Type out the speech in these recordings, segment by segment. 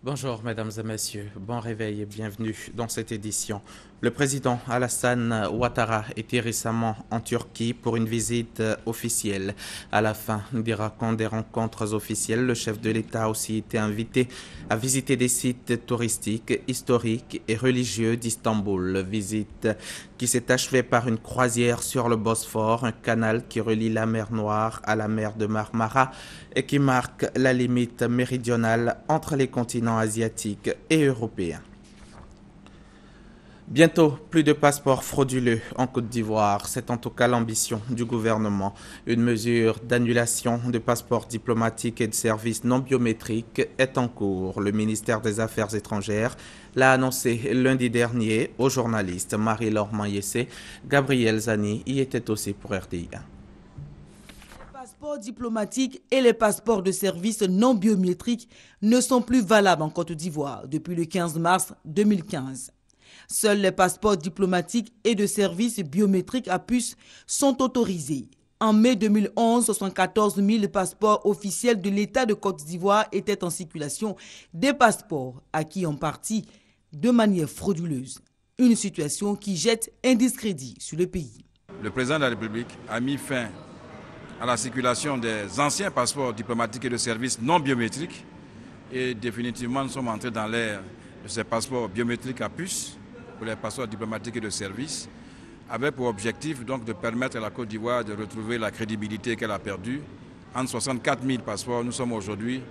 Bonjour mesdames et messieurs, bon réveil et bienvenue dans cette édition. Le président Alassane Ouattara était récemment en Turquie pour une visite officielle. À la fin des rencontres officielles, le chef de l'État a aussi été invité à visiter des sites touristiques, historiques et religieux d'Istanbul. Visite qui s'est achevée par une croisière sur le Bosphore, un canal qui relie la mer Noire à la mer de Marmara et qui marque la limite méridionale entre les continents asiatiques et européens. Bientôt, plus de passeports frauduleux en Côte d'Ivoire. C'est en tout cas l'ambition du gouvernement. Une mesure d'annulation de passeports diplomatiques et de services non biométriques est en cours. Le ministère des Affaires étrangères l'a annoncé lundi dernier aux journalistes. Marie-Laure Mayessé, Gabriel Zani y était aussi pour RTI. Les passeports diplomatiques et les passeports de services non biométriques ne sont plus valables en Côte d'Ivoire depuis le 15 mars 2015. Seuls les passeports diplomatiques et de services biométriques à puce sont autorisés. En mai 2011, 74 000 passeports officiels de l'État de Côte d'Ivoire étaient en circulation, des passeports acquis en partie de manière frauduleuse. Une situation qui jette un discrédit sur le pays. Le président de la République a mis fin à la circulation des anciens passeports diplomatiques et de services non biométriques et définitivement nous sommes entrés dans l'ère de ces passeports biométriques à puce pour les passeports diplomatiques et de services, avec pour objectif donc de permettre à la Côte d'Ivoire de retrouver la crédibilité qu'elle a perdue. Entre 64 000 passeports, nous sommes aujourd'hui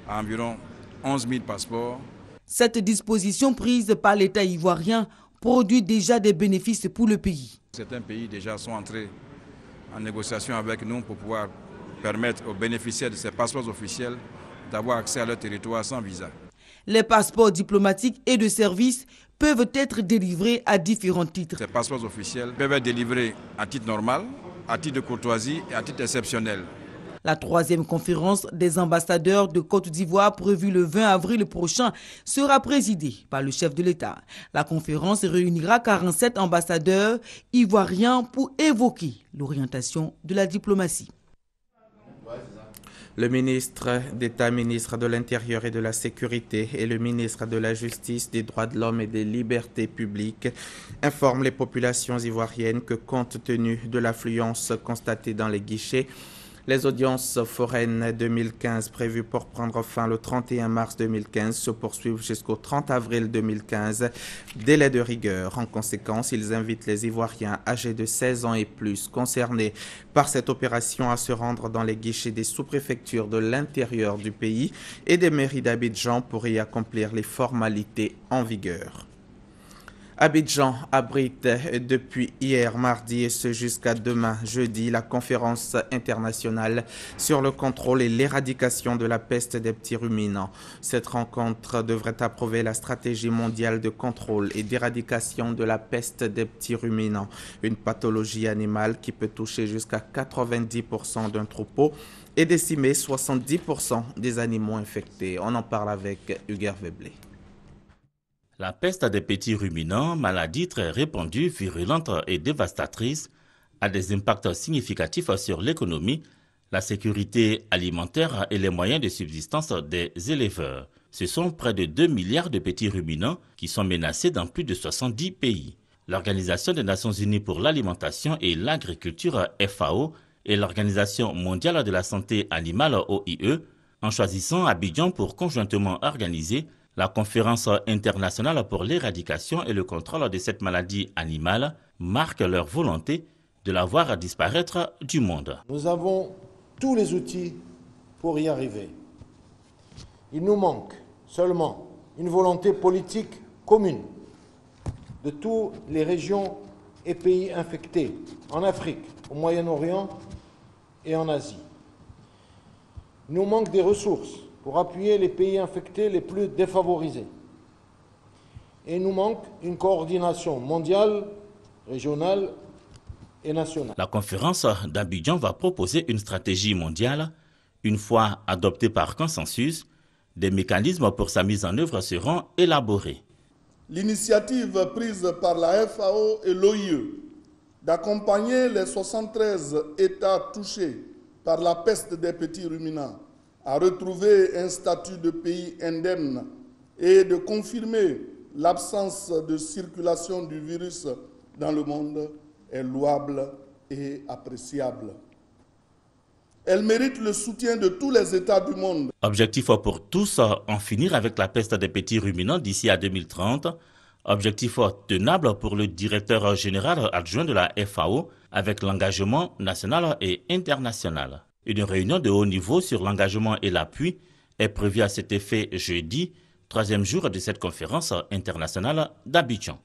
à environ 11 000 passeports. Cette disposition prise par l'État ivoirien produit déjà des bénéfices pour le pays. Certains pays déjà sont entrés en négociation avec nous pour pouvoir permettre aux bénéficiaires de ces passeports officiels d'avoir accès à leur territoire sans visa. Les passeports diplomatiques et de services peuvent être délivrés à différents titres. Ces passeports officiels peuvent être délivrés à titre normal, à titre de courtoisie et à titre exceptionnel. La troisième conférence des ambassadeurs de Côte d'Ivoire prévue le 20 avril prochain sera présidée par le chef de l'État. La conférence réunira 47 ambassadeurs ivoiriens pour évoquer l'orientation de la diplomatie. Le ministre d'État, ministre de l'Intérieur et de la Sécurité et le ministre de la Justice, des Droits de l'Homme et des Libertés publiques informent les populations ivoiriennes que compte tenu de l'affluence constatée dans les guichets, les audiences foraines 2015 prévues pour prendre fin le 31 mars 2015 se poursuivent jusqu'au 30 avril 2015, délai de rigueur. En conséquence, ils invitent les Ivoiriens âgés de 16 ans et plus concernés par cette opération à se rendre dans les guichets des sous-préfectures de l'intérieur du pays et des mairies d'Abidjan pour y accomplir les formalités en vigueur. Abidjan abrite depuis hier mardi et ce jusqu'à demain jeudi la conférence internationale sur le contrôle et l'éradication de la peste des petits ruminants. Cette rencontre devrait approuver la stratégie mondiale de contrôle et d'éradication de la peste des petits ruminants, une pathologie animale qui peut toucher jusqu'à 90% d'un troupeau et décimer 70% des animaux infectés. On en parle avec Hugues Veblé. La peste des petits ruminants, maladie très répandue, virulente et dévastatrice, a des impacts significatifs sur l'économie, la sécurité alimentaire et les moyens de subsistance des éleveurs. Ce sont près de 2 milliards de petits ruminants qui sont menacés dans plus de 70 pays. L'Organisation des Nations Unies pour l'alimentation et l'agriculture FAO et l'Organisation mondiale de la santé animale OIE, en choisissant Abidjan pour conjointement organiser la conférence internationale pour l'éradication et le contrôle de cette maladie animale, marque leur volonté de la voir disparaître du monde. Nous avons tous les outils pour y arriver. Il nous manque seulement une volonté politique commune de toutes les régions et pays infectés en Afrique, au Moyen-Orient et en Asie. Il nous manque des ressources pour appuyer les pays infectés les plus défavorisés. Et il nous manque une coordination mondiale, régionale et nationale. La conférence d'Abidjan va proposer une stratégie mondiale. Une fois adoptée par consensus, des mécanismes pour sa mise en œuvre seront élaborés. L'initiative prise par la FAO et l'OIE d'accompagner les 73 États touchés par la peste des petits ruminants à retrouver un statut de pays indemne et de confirmer l'absence de circulation du virus dans le monde est louable et appréciable. Elle mérite le soutien de tous les États du monde. Objectif pour tous, en finir avec la peste des petits ruminants d'ici à 2030. Objectif tenable pour le directeur général adjoint de la FAO avec l'engagement national et international. Une réunion de haut niveau sur l'engagement et l'appui est prévue à cet effet jeudi, 3e jour de cette conférence internationale d'Abidjan.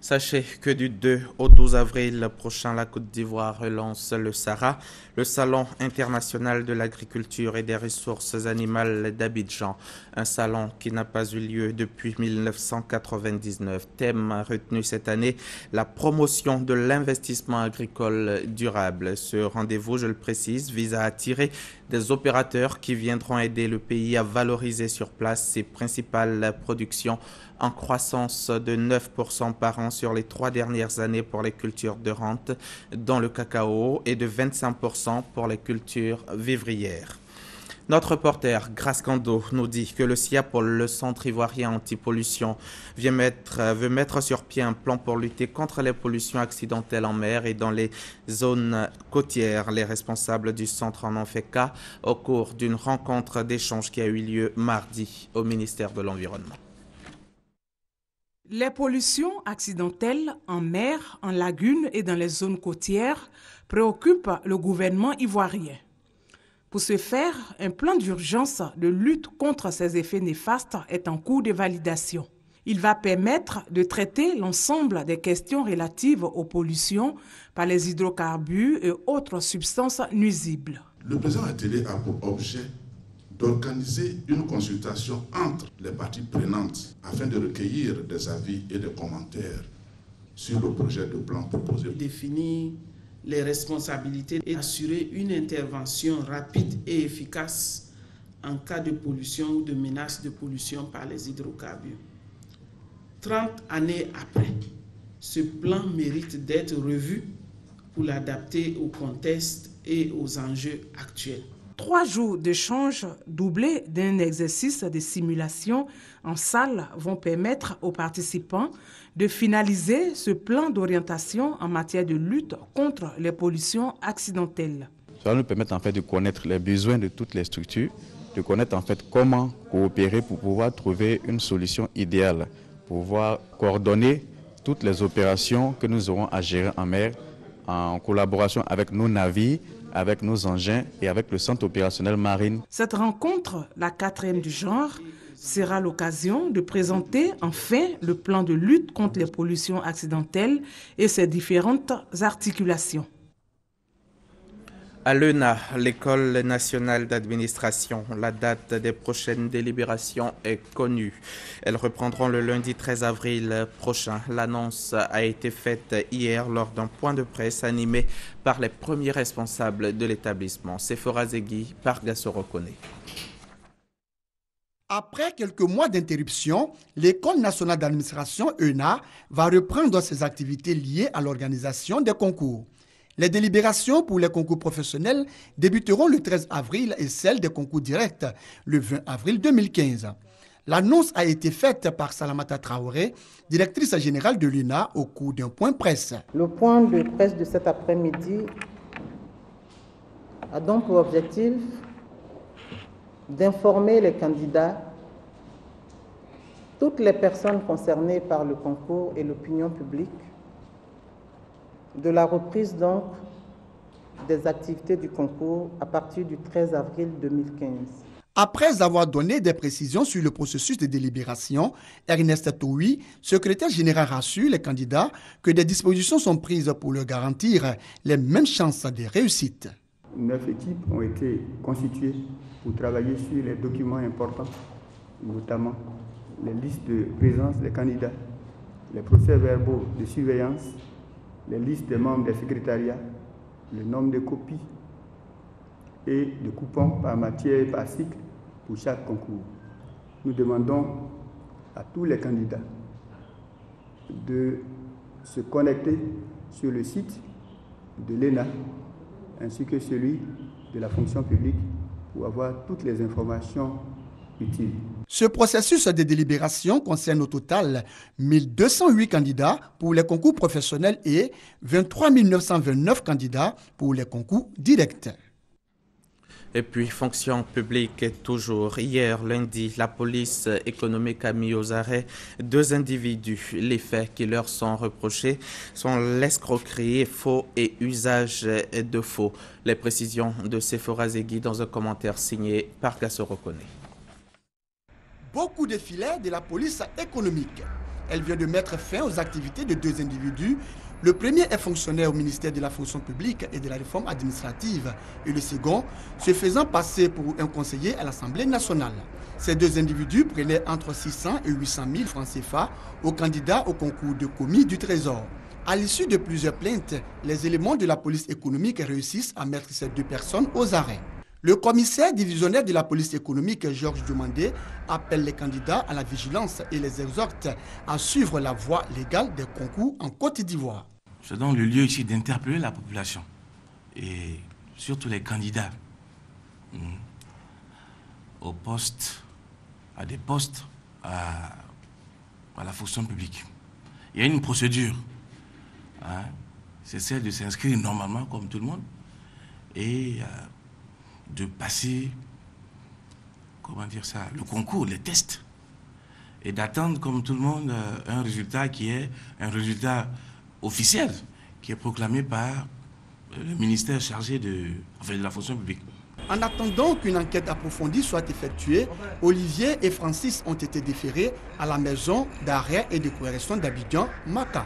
Sachez que du 2 au 12 avril prochain, la Côte d'Ivoire relance le SARA, le Salon international de l'agriculture et des ressources animales d'Abidjan. Un salon qui n'a pas eu lieu depuis 1999. Thème retenu cette année, la promotion de l'investissement agricole durable. Ce rendez-vous, je le précise, vise à attirer des opérateurs qui viendront aider le pays à valoriser sur place ses principales productions en croissance de 9% par an sur les 3 dernières années pour les cultures de rente, dont le cacao, et de 25% pour les cultures vivrières. Notre reporter, Grace Kando, nous dit que le CIAPOL, le Centre ivoirien anti-pollution, veut mettre sur pied un plan pour lutter contre les pollutions accidentelles en mer et dans les zones côtières. Les responsables du centre en ont fait cas au cours d'une rencontre d'échange qui a eu lieu mardi au ministère de l'Environnement. Les pollutions accidentelles en mer, en lagune et dans les zones côtières préoccupent le gouvernement ivoirien. Pour ce faire, un plan d'urgence de lutte contre ces effets néfastes est en cours de validation. Il va permettre de traiter l'ensemble des questions relatives aux pollutions par les hydrocarbures et autres substances nuisibles. Le présent atelier a pour objet d'organiser une consultation entre les parties prenantes afin de recueillir des avis et des commentaires sur le projet de plan proposé. Définir les responsabilités et assurer une intervention rapide et efficace en cas de pollution ou de menace de pollution par les hydrocarbures. 30 années après, ce plan mérite d'être revu pour l'adapter au contexte et aux enjeux actuels. 3 jours d'échange doublés d'un exercice de simulation en salle vont permettre aux participants de finaliser ce plan d'orientation en matière de lutte contre les pollutions accidentelles. Ça va nous permettre en fait de connaître les besoins de toutes les structures, de connaître en fait comment coopérer pour pouvoir trouver une solution idéale, pour pouvoir coordonner toutes les opérations que nous aurons à gérer en mer en collaboration avec nos navires, avec nos engins et avec le centre opérationnel marine. Cette rencontre, la 4e du genre, sera l'occasion de présenter enfin le plan de lutte contre les pollutions accidentelles et ses différentes articulations. À l'ENA, l'École nationale d'administration, la date des prochaines délibérations est connue. Elles reprendront le lundi 13 avril prochain. L'annonce a été faite hier lors d'un point de presse animé par les premiers responsables de l'établissement. Sephora Zegui, par Gassoro Kone. Après quelques mois d'interruption, l'École nationale d'administration, ENA, va reprendre ses activités liées à l'organisation des concours. Les délibérations pour les concours professionnels débuteront le 13 avril et celles des concours directs le 20 avril 2015. L'annonce a été faite par Salamata Traoré, directrice générale de l'ENA, au cours d'un point presse. Le point de presse de cet après-midi a donc pour objectif d'informer les candidats, toutes les personnes concernées par le concours et l'opinion publique, de la reprise donc des activités du concours à partir du 13 avril 2015. Après avoir donné des précisions sur le processus de délibération, Ernest Toui, secrétaire général, rassure les candidats que des dispositions sont prises pour leur garantir les mêmes chances de réussite. 9 équipes ont été constituées pour travailler sur les documents importants, notamment les listes de présence des candidats, les procès-verbaux de surveillance, les listes des membres des secrétariats, le nombre de copies et de coupons par matière et par cycle pour chaque concours. Nous demandons à tous les candidats de se connecter sur le site de l'ENA ainsi que celui de la fonction publique pour avoir toutes les informations utiles. Ce processus de délibération concerne au total 1208 candidats pour les concours professionnels et 23 929 candidats pour les concours directs. Et puis, fonction publique toujours. Hier, lundi, la police économique a mis aux arrêts 2 individus. Les faits qui leur sont reprochés sont l'escroquerie, faux et usage de faux. Les précisions de Sephora Zegui dans un commentaire signé par Gassoro Kone. Beaucoup de filets de la police économique. Elle vient de mettre fin aux activités de 2 individus. Le premier est fonctionnaire au ministère de la fonction publique et de la réforme administrative et le second se faisant passer pour un conseiller à l'Assemblée nationale. Ces 2 individus prenaient entre 600 et 800 000 francs CFA aux candidats au concours de commis du Trésor. À l'issue de plusieurs plaintes, les éléments de la police économique réussissent à mettre ces 2 personnes aux arrêts. Le commissaire divisionnaire de la police économique, Georges Diomandé, appelle les candidats à la vigilance et les exhorte à suivre la voie légale des concours en Côte d'Ivoire. Je donne le lieu ici d'interpeller la population et surtout les candidats aux postes, à des postes à la fonction publique. Il y a une procédure, c'est celle de s'inscrire normalement comme tout le monde et de passer, le concours, les tests et d'attendre comme tout le monde un résultat qui est un résultat officiel qui est proclamé par le ministère chargé de la fonction publique. En attendant qu'une enquête approfondie soit effectuée, Olivier et Francis ont été déférés à la maison d'arrêt et de correction d'Abidjan, Maka.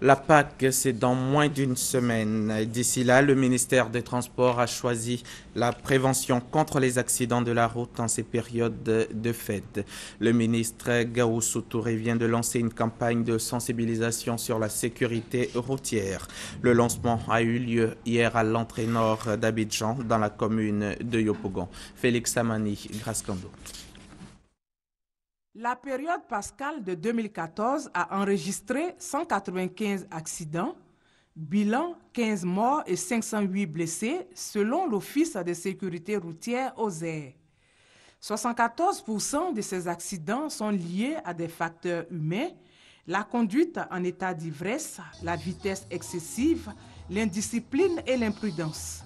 La Pâques, c'est dans moins d'une semaine. D'ici là, le ministère des Transports a choisi la prévention contre les accidents de la route en ces périodes de fête. Le ministre Gaoussou Touré vient de lancer une campagne de sensibilisation sur la sécurité routière. Le lancement a eu lieu hier à l'entrée nord d'Abidjan, dans la commune de Yopougon. Félix Samani, Grascando. La période pascale de 2014 a enregistré 195 accidents, bilan 15 morts et 508 blessés selon l'Office de sécurité routière OSER. 74% de ces accidents sont liés à des facteurs humains, la conduite en état d'ivresse, la vitesse excessive, l'indiscipline et l'imprudence.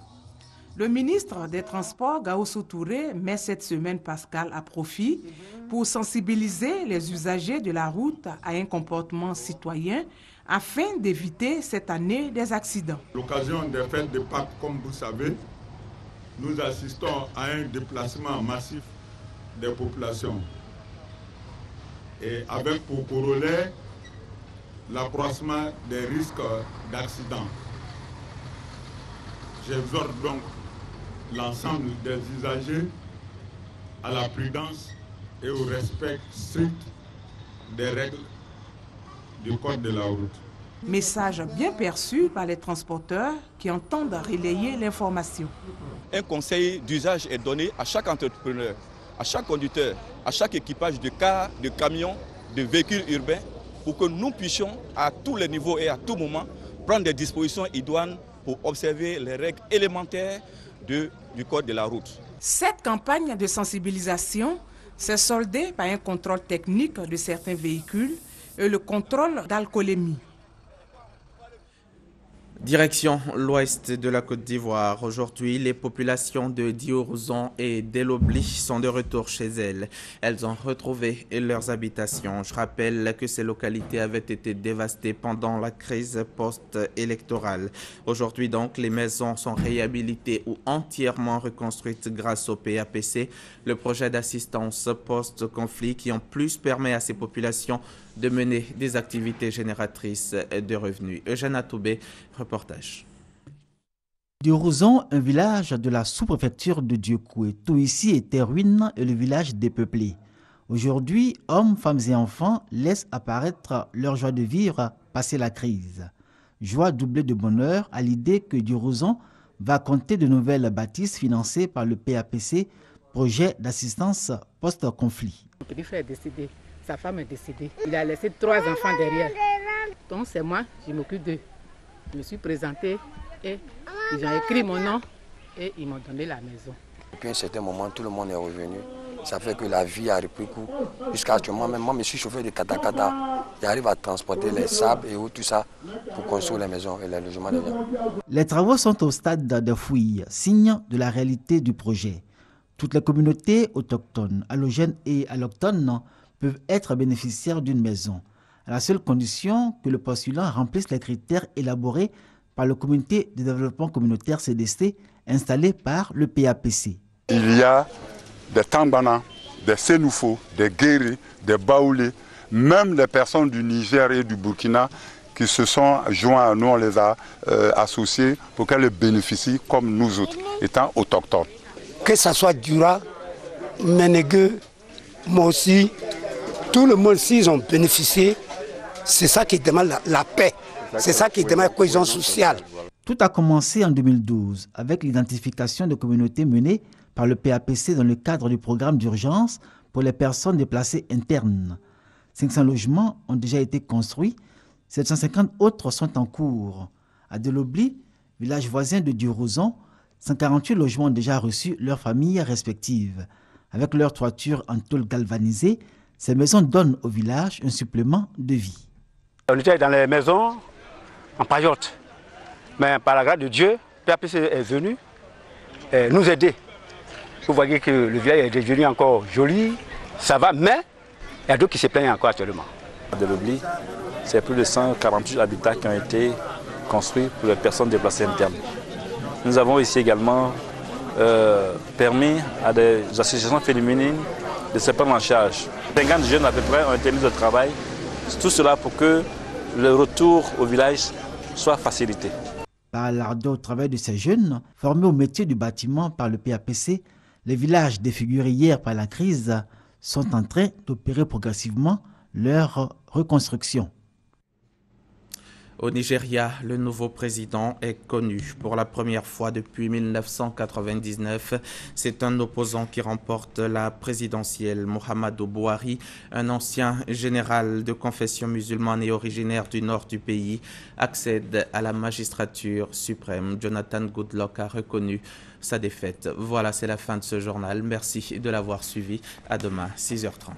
Le ministre des Transports, Gaoussou Touré, met cette semaine pascale à profit pour sensibiliser les usagers de la route à un comportement citoyen afin d'éviter cette année des accidents. L'occasion des fêtes de Pâques, comme vous savez, nous assistons à un déplacement massif des populations et avec pour corollaire l'accroissement des risques d'accidents. J'exhorte donc l'ensemble des usagers à la prudence et au respect strict des règles du code de la route. Message bien perçu par les transporteurs qui entendent relayer l'information. Un conseil d'usage est donné à chaque entrepreneur, à chaque conducteur, à chaque équipage de cars, de camions, de véhicules urbains pour que nous puissions à tous les niveaux et à tout moment prendre des dispositions idoines pour observer les règles élémentaires du code de la route. Cette campagne de sensibilisation s'est soldée par un contrôle technique de certains véhicules et le contrôle d'alcoolémie. Direction l'ouest de la Côte d'Ivoire. Aujourd'hui, les populations de Diourozon et d'Elobli sont de retour chez elles. Elles ont retrouvé leurs habitations. Je rappelle que ces localités avaient été dévastées pendant la crise post-électorale. Aujourd'hui donc, les maisons sont réhabilitées ou entièrement reconstruites grâce au PAPC, le projet d'assistance post-conflit qui en plus permet à ces populations de mener des activités génératrices de revenus. Eugène Atoubé, reportage. Diourozon, un village de la sous-préfecture de Dieucoué. Tout ici était ruine et le village dépeuplé. Aujourd'hui, hommes, femmes et enfants laissent apparaître leur joie de vivre passer la crise. Joie doublée de bonheur à l'idée que Diourozon va compter de nouvelles bâtisses financées par le PAPC, projet d'assistance post-conflit. Mon petit frère est décédé. Sa femme est décédée. Il a laissé 3 enfants derrière. Donc c'est moi, je m'occupe d'eux. Je me suis présentée et ils ont écrit mon nom et ils m'ont donné la maison. Depuis un certain moment, tout le monde est revenu. Ça fait que la vie a repris cours. Jusqu'à actuellement, même moi, je suis chauffeur de katakata. J'arrive à transporter les sables et tout ça pour construire les maisons et les logements des gens. Les travaux sont au stade de fouilles, signe de la réalité du projet. Toutes les communautés autochtones, allogènes et allochtones peuvent être bénéficiaires d'une maison, à la seule condition que le postulant remplisse les critères élaborés par le comité de développement communautaire CDC installé par le PAPC. Il y a des Tambana, des Sénoufo, des Guérés, des Baoulés, même les personnes du Niger et du Burkina qui se sont joints à nous, on les a associés pour qu'elles bénéficient comme nous autres, étant autochtones. Que ce soit Dura, Ménégueux, moi aussi, tout le monde, s'ils ont bénéficié, c'est ça qui demande la paix, c'est ça qui demande la cohésion sociale. Tout a commencé en 2012 avec l'identification de communautés menées par le PAPC dans le cadre du programme d'urgence pour les personnes déplacées internes. 500 logements ont déjà été construits, 750 autres sont en cours. À Delobli, village voisin de Durouzon, 148 logements ont déjà reçu leurs familles respectives. Avec leur toiture en tôle galvanisée, ces maisons donnent au village un supplément de vie. On était dans les maisons en paillotte, mais par la grâce de Dieu, PAPC est venu nous aider. Vous voyez que le village est devenu encore joli, ça va, mais il y a d'autres qui se plaignent encore actuellement. À Delobli, c'est plus de 148 habitats qui ont été construits pour les personnes déplacées internes. Nous avons ici également permis à des associations féminines de se prendre en charge. 50 jeunes à peu près ont été mis au travail, tout cela pour que le retour au village soit facilité. Par l'ardeur au travail de ces jeunes, formés au métier du bâtiment par le PAPC, les villages défigurés hier par la crise sont en train d'opérer progressivement leur reconstruction. Au Nigeria, le nouveau président est connu pour la première fois depuis 1999. C'est un opposant qui remporte la présidentielle. Muhammadu Buhari, un ancien général de confession musulmane et originaire du nord du pays, accède à la magistrature suprême. Jonathan Goodluck a reconnu sa défaite. Voilà, c'est la fin de ce journal. Merci de l'avoir suivi. À demain, 6h30.